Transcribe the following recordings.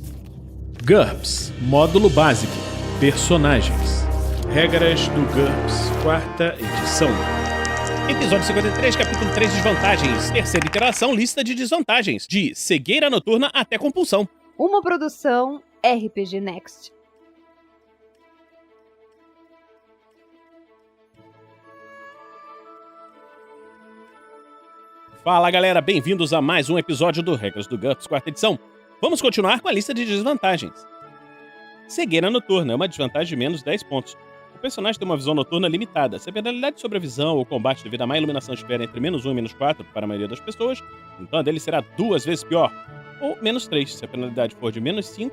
GURPS Módulo Básico Personagens. Regras do GURPS, 4ª edição. Episódio 53, capítulo 3, Desvantagens. Terceira iteração, lista de desvantagens. De cegueira noturna até compulsão. Uma produção RPG Next. Fala galera, bem-vindos a mais um episódio do Regras do GURPS, 4ª edição. Vamos continuar com a lista de desvantagens. Cegueira noturna é uma desvantagem de menos 10 pontos. O personagem tem uma visão noturna limitada. Se a penalidade sobre a visão ou combate devido a má iluminação estiver entre menos 1 e menos 4 para a maioria das pessoas, então a dele será 2 vezes pior. Ou menos 3, se a penalidade for de menos 5.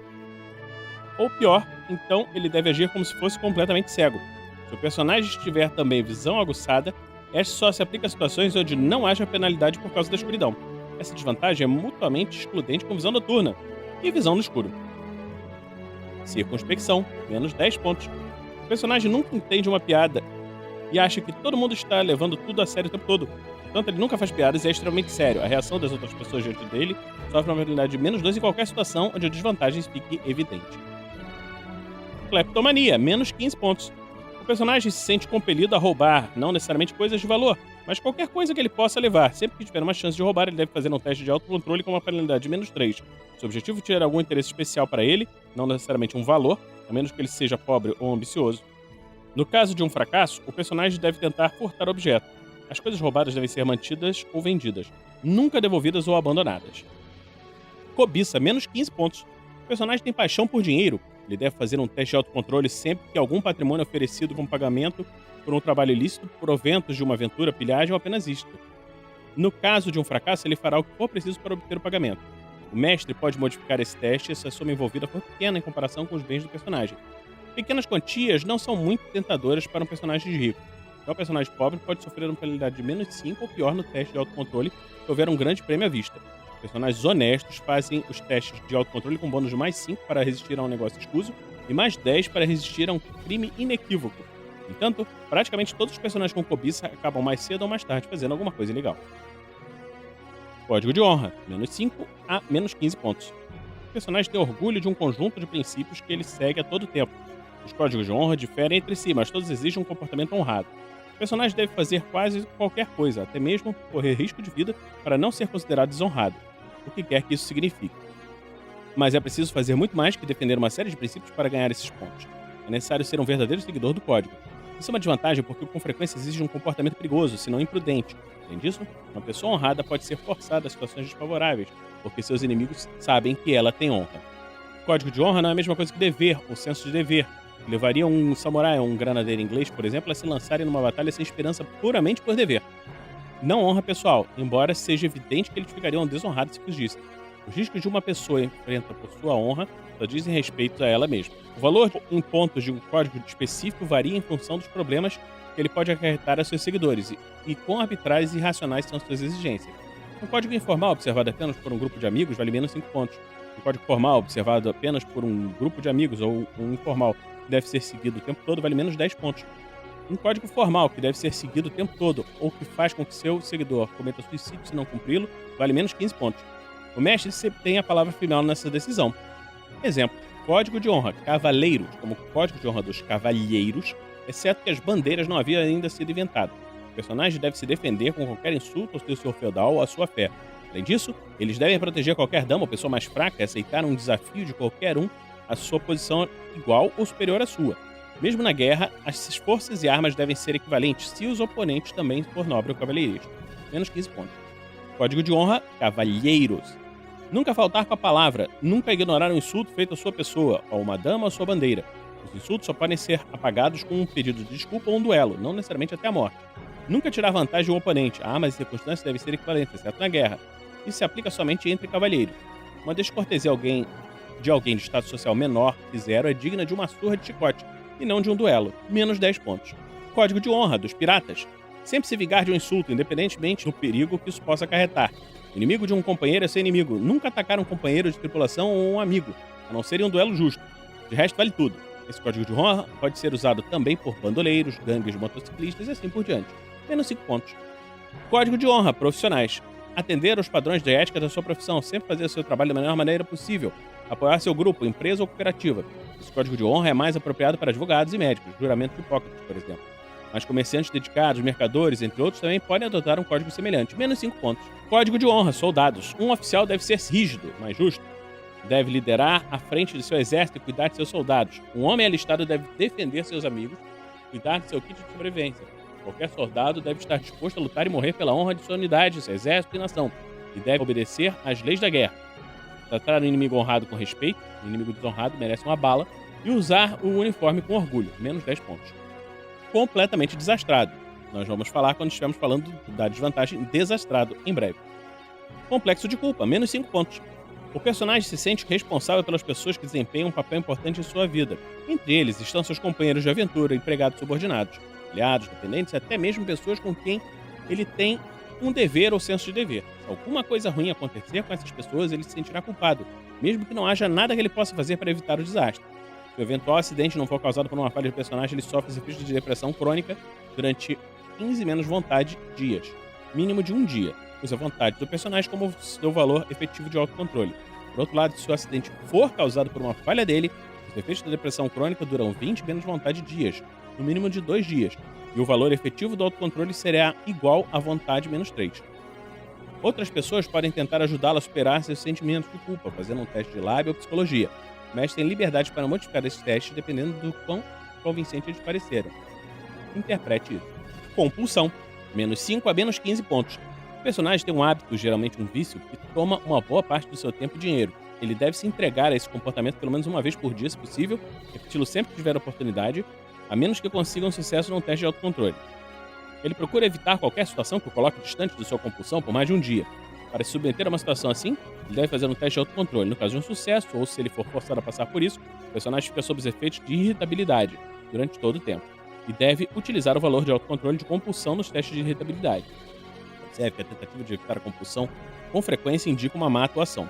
Ou pior, então ele deve agir como se fosse completamente cego. Se o personagem tiver também visão aguçada, esta só se aplica a situações onde não haja penalidade por causa da escuridão. Essa desvantagem é mutuamente excludente com visão noturna e visão no escuro. Circunspecção, menos 10 pontos. O personagem nunca entende uma piada e acha que todo mundo está levando tudo a sério o tempo todo. Portanto, ele nunca faz piadas e é extremamente sério. A reação das outras pessoas diante dele sofre uma penalidade de menos 2 em qualquer situação onde a desvantagem fique evidente. Cleptomania, menos 15 pontos. O personagem se sente compelido a roubar, não necessariamente coisas de valor, mas qualquer coisa que ele possa levar. Sempre que tiver uma chance de roubar, ele deve fazer um teste de autocontrole com uma penalidade de menos 3. Se o objetivo tiver algum interesse especial para ele, não necessariamente um valor, a menos que ele seja pobre ou ambicioso. No caso de um fracasso, o personagem deve tentar furtar o objeto. As coisas roubadas devem ser mantidas ou vendidas, nunca devolvidas ou abandonadas. Cobiça, menos 15 pontos. O personagem tem paixão por dinheiro. Ele deve fazer um teste de autocontrole sempre que algum patrimônio oferecido como pagamento por um trabalho ilícito, proventos de uma aventura, pilhagem ou apenas isto. No caso de um fracasso, ele fará o que for preciso para obter o pagamento. O mestre pode modificar esse teste se a soma envolvida for pequena em comparação com os bens do personagem. Pequenas quantias não são muito tentadoras para um personagem rico. Já o personagem pobre pode sofrer uma penalidade de menos 5 ou pior no teste de autocontrole se houver um grande prêmio à vista. Personagens honestos fazem os testes de autocontrole com bônus de mais 5 para resistir a um negócio escuso e mais 10 para resistir a um crime inequívoco. No entanto, praticamente todos os personagens com cobiça acabam mais cedo ou mais tarde fazendo alguma coisa ilegal. Código de honra, menos 5 a menos 15 pontos. O personagem tem orgulho de um conjunto de princípios que ele segue a todo tempo. Os códigos de honra diferem entre si, mas todos exigem um comportamento honrado. O personagem deve fazer quase qualquer coisa, até mesmo correr risco de vida, para não ser considerado desonrado, o que quer que isso signifique. Mas é preciso fazer muito mais que defender uma série de princípios para ganhar esses pontos. É necessário ser um verdadeiro seguidor do código. Isso é uma desvantagem porque com frequência exige um comportamento perigoso, se não imprudente. Além disso, uma pessoa honrada pode ser forçada a situações desfavoráveis, porque seus inimigos sabem que ela tem honra. O código de honra não é a mesma coisa que dever, ou senso de dever. Levaria um samurai ou um granadeiro inglês, por exemplo, a se lançarem numa batalha sem esperança puramente por dever. Não honra pessoal, embora seja evidente que eles ficariam desonrados se fugissem. Os riscos de uma pessoa enfrenta por sua honra só dizem respeito a ela mesma. O valor em pontos de um código específico varia em função dos problemas que ele pode acarretar a seus seguidores e quão arbitrárias e irracionais são suas exigências. Um código informal observado apenas por um grupo de amigos vale menos 5 pontos. Um código formal observado apenas por um grupo de amigos ou um informal que deve ser seguido o tempo todo vale menos 10 pontos. Um código formal que deve ser seguido o tempo todo ou que faz com que seu seguidor cometa suicídio se não cumpri-lo vale menos 15 pontos. O mestre sempre tem a palavra final nessa decisão. Exemplo, código de honra cavaleiros, como o código de honra dos cavalheiros, exceto que as bandeiras não haviam ainda sido inventado. O personagem deve se defender com qualquer insulto ao seu senhor feudal ou à sua fé. Além disso, eles devem proteger qualquer dama ou pessoa mais fraca e aceitar um desafio de qualquer um à sua posição igual ou superior à sua. Mesmo na guerra, as forças e armas devem ser equivalentes se os oponentes também for nobre ou cavalheirista. Menos 15 pontos. Código de honra cavalheiros. Nunca faltar com a palavra, nunca ignorar um insulto feito à sua pessoa, a uma dama ou à sua bandeira. Os insultos só podem ser apagados com um pedido de desculpa ou um duelo, não necessariamente até a morte. Nunca tirar vantagem do oponente, armas e circunstâncias devem ser equivalentes, exceto na guerra. Isso se aplica somente entre cavalheiros. Uma descortesia de alguém de status social menor que 0 é digna de uma surra de chicote, e não de um duelo, menos 10 pontos. Código de honra dos piratas. Sempre se vingar de um insulto, independentemente do perigo que isso possa acarretar. O inimigo de um companheiro é seu inimigo. Nunca atacar um companheiro de tripulação ou um amigo, a não ser em um duelo justo. De resto, vale tudo. Esse código de honra pode ser usado também por bandoleiros, gangues de motociclistas e assim por diante. Menos 5 pontos. Código de honra profissionais. Atender aos padrões de ética da sua profissão, sempre fazer o seu trabalho da melhor maneira possível. Apoiar seu grupo, empresa ou cooperativa. Esse código de honra é mais apropriado para advogados e médicos, juramento de Hipócrates, por exemplo. Mas comerciantes dedicados, mercadores, entre outros, também podem adotar um código semelhante, menos 5 pontos. Código de honra, soldados. Um oficial deve ser rígido, mas justo. Deve liderar à frente de seu exército e cuidar de seus soldados. Um homem alistado deve defender seus amigos, cuidar de seu kit de sobrevivência. Qualquer soldado deve estar disposto a lutar e morrer pela honra de sua unidade, seu exército e nação, e deve obedecer às leis da guerra. Tratar o inimigo honrado com respeito, o inimigo desonrado merece uma bala, e usar o uniforme com orgulho, menos 10 pontos. Completamente desastrado. Nós vamos falar quando estivermos falando da desvantagem desastrado em breve. Complexo de culpa, menos 5 pontos. O personagem se sente responsável pelas pessoas que desempenham um papel importante em sua vida. Entre eles estão seus companheiros de aventura, empregados subordinados, aliados, dependentes e até mesmo pessoas com quem ele tem um dever ou senso de dever. Se alguma coisa ruim acontecer com essas pessoas, ele se sentirá culpado, mesmo que não haja nada que ele possa fazer para evitar o desastre. Se o eventual acidente não for causado por uma falha de personagem, ele sofre os efeitos de depressão crônica durante 15 menos vontade dias, mínimo de um dia. Use a vontade do personagem como seu valor efetivo de autocontrole. Por outro lado, se o acidente for causado por uma falha dele, os efeitos da depressão crônica duram 20 menos vontade dias, no mínimo de 2 dias, e o valor efetivo do autocontrole será igual à vontade menos 3. Outras pessoas podem tentar ajudá-lo a superar seus sentimentos de culpa, fazendo um teste de lábia ou psicologia. O mestre tem liberdade para modificar esses testes dependendo do quão convincente eles parecerem. Interprete isso. Compulsão. Menos 5 a menos 15 pontos. O personagem tem um hábito, geralmente um vício, que toma uma boa parte do seu tempo e dinheiro. Ele deve se entregar a esse comportamento pelo menos uma vez por dia, se possível, repeti-lo sempre que tiver oportunidade, a menos que consiga um sucesso num teste de autocontrole. Ele procura evitar qualquer situação que o coloque distante de sua compulsão por mais de um dia. Para se submeter a uma situação assim, ele deve fazer um teste de autocontrole. No caso de um sucesso, ou se ele for forçado a passar por isso, o personagem fica sob os efeitos de irritabilidade durante todo o tempo. E deve utilizar o valor de autocontrole de compulsão nos testes de irritabilidade. Observe que a tentativa de evitar a compulsão com frequência indica uma má atuação.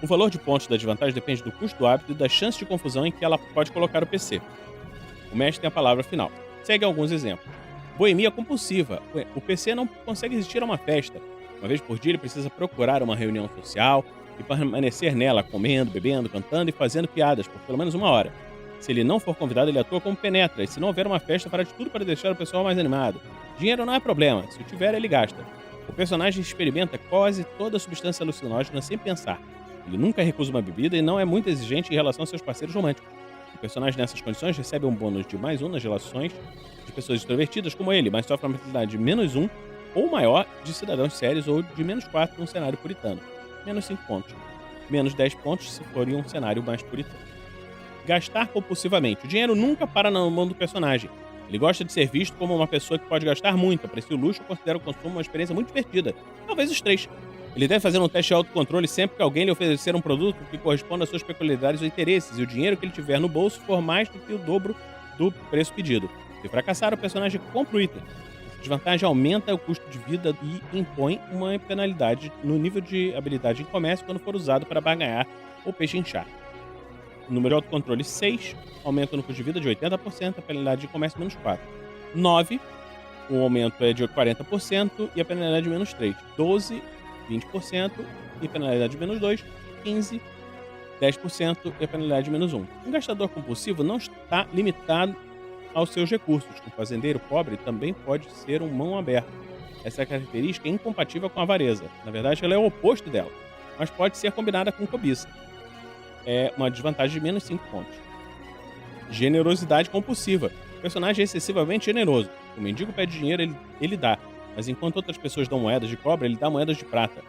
O valor de pontos da desvantagem depende do custo do hábito e da chance de confusão em que ela pode colocar o PC. O mestre tem a palavra final. Segue alguns exemplos. Boemia compulsiva. O PC não consegue resistir a uma festa. Uma vez por dia ele precisa procurar uma reunião social e permanecer nela, comendo, bebendo, cantando e fazendo piadas por pelo menos 1 hora. Se ele não for convidado, ele atua como penetra, e se não houver uma festa, fará de tudo para deixar o pessoal mais animado. Dinheiro não é problema, se o tiver, ele gasta. O personagem experimenta quase toda a substância alucinógena sem pensar. Ele nunca recusa uma bebida e não é muito exigente em relação aos seus parceiros românticos. O personagem nessas condições recebe um bônus de mais 1 nas relações de pessoas extrovertidas como ele, mas sofre uma penalidade de menos 1 ou maior de cidadãos sérios ou de menos 4 num cenário puritano. Menos 5 pontos. Menos 10 pontos se for em um cenário mais puritano. Gastar compulsivamente. O dinheiro nunca para na mão do personagem. Ele gosta de ser visto como uma pessoa que pode gastar muito, aprecia o luxo e considera o consumo uma experiência muito divertida. Talvez os 3. Ele deve fazer um teste de autocontrole sempre que alguém lhe oferecer um produto que corresponda às suas peculiaridades ou interesses, e o dinheiro que ele tiver no bolso for mais do que o dobro do preço pedido. Se fracassar, o personagem compra o item. Essa desvantagem aumenta o custo de vida e impõe uma penalidade no nível de habilidade em comércio quando for usado para barganhar ou pechinchar. O número de autocontrole 6, aumento no custo de vida de 80%, a penalidade de comércio menos 4. 9, o aumento é de 40% e a penalidade de menos 3. 12, 20% e a penalidade de menos 2. 15, 10% e a penalidade de menos 1. Um gastador compulsivo não está limitado aos seus recursos. Um fazendeiro pobre também pode ser um mão aberta. Essa característica é incompatível com a avareza. Na verdade, ela é o oposto dela, mas pode ser combinada com cobiça. É uma desvantagem de menos 5 pontos. Generosidade compulsiva. O personagem é excessivamente generoso. O mendigo pede dinheiro, ele dá. Mas enquanto outras pessoas dão moedas de cobre, ele dá moedas de prata.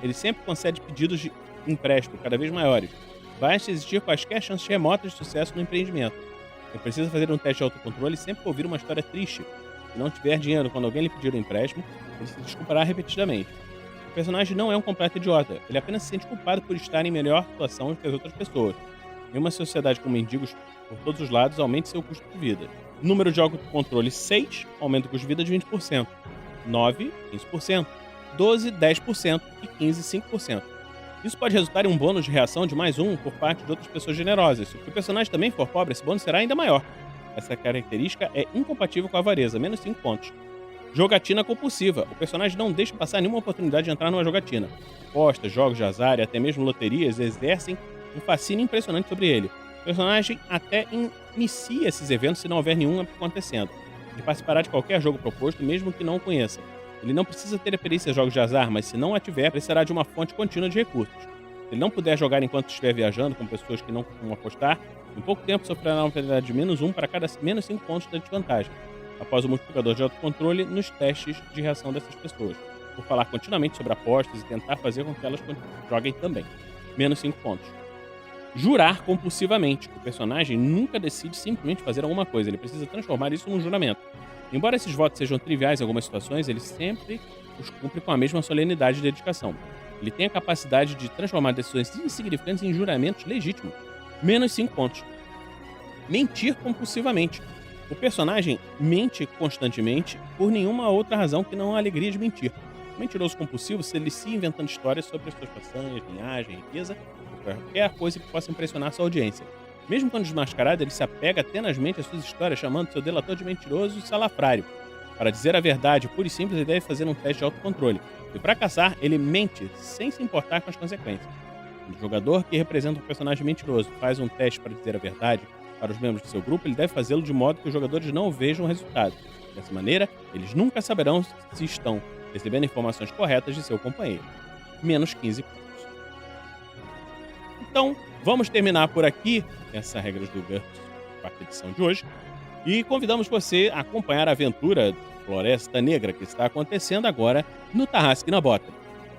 Ele sempre concede pedidos de empréstimo cada vez maiores. Basta existir quaisquer chances remotas de sucesso no empreendimento. Ele precisa fazer um teste de autocontrole sempre que ouvir uma história triste. Se não tiver dinheiro quando alguém lhe pedir um empréstimo, ele se desculpará repetidamente. O personagem não é um completo idiota. Ele apenas se sente culpado por estar em melhor situação que as outras pessoas. Em uma sociedade com mendigos por todos os lados, aumente seu custo de vida. Número de autocontrole 6, aumenta o custo de vida de 20%. 9, 15%. 12, 10% e 15, 5%. Isso pode resultar em um bônus de reação de mais 1 por parte de outras pessoas generosas. Se o personagem também for pobre, esse bônus será ainda maior. Essa característica é incompatível com a avareza, menos 5 pontos. Jogatina compulsiva. O personagem não deixa passar nenhuma oportunidade de entrar numa jogatina. Apostas, jogos de azar e até mesmo loterias exercem um fascínio impressionante sobre ele. O personagem até inicia esses eventos se não houver nenhum acontecendo. Ele participará de qualquer jogo proposto, mesmo que não o conheça. Ele não precisa ter a perícia em jogos de azar, mas se não a tiver, precisará de uma fonte contínua de recursos. Se ele não puder jogar enquanto estiver viajando com pessoas que não costumam apostar, em pouco tempo sofrerá uma penalidade de -1 para cada menos 5 pontos de desvantagem, após o multiplicador de autocontrole nos testes de reação dessas pessoas, por falar continuamente sobre apostas e tentar fazer com que elas joguem também. -5 pontos. Jurar compulsivamente. O personagem nunca decide simplesmente fazer alguma coisa, ele precisa transformar isso num juramento. Embora esses votos sejam triviais em algumas situações, ele sempre os cumpre com a mesma solenidade e dedicação. Ele tem a capacidade de transformar decisões insignificantes em juramentos legítimos. -5 pontos. Mentir compulsivamente. O personagem mente constantemente por nenhuma outra razão que não a alegria de mentir. O mentiroso compulsivo se delicia inventando histórias sobre as suas façanhas, linhagem, riqueza, ou qualquer coisa que possa impressionar sua audiência. Mesmo quando desmascarado, ele se apega tenazmente às suas histórias, chamando seu delator de mentiroso e salafrário. Para dizer a verdade pura e simples, ele deve fazer um teste de autocontrole. Se fracassar, ele mente sem se importar com as consequências. Quando o jogador que representa um personagem mentiroso faz um teste para dizer a verdade para os membros do seu grupo, ele deve fazê-lo de modo que os jogadores não vejam o resultado. Dessa maneira, eles nunca saberão se estão recebendo informações corretas de seu companheiro. -15 pontos. Então, vamos terminar por aqui essas regras do GURPS, quarta edição de hoje, e convidamos você a acompanhar a aventura Floresta Negra que está acontecendo agora no Tarrasque na Bota.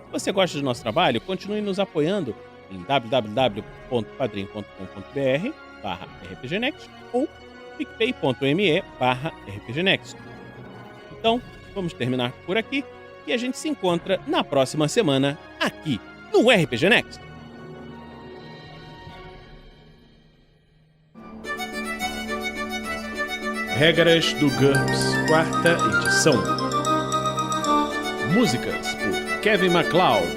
Se você gosta do nosso trabalho, continue nos apoiando em www.padrim.com.br/rpgnext ou picpay.me/rpgnext. Então, vamos terminar por aqui e a gente se encontra na próxima semana aqui no RPG Next. Regras do GURPS, quarta edição. Músicas por Kevin MacLeod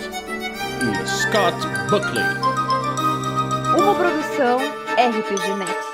e Scott Buckley. Uma produção RPG Next.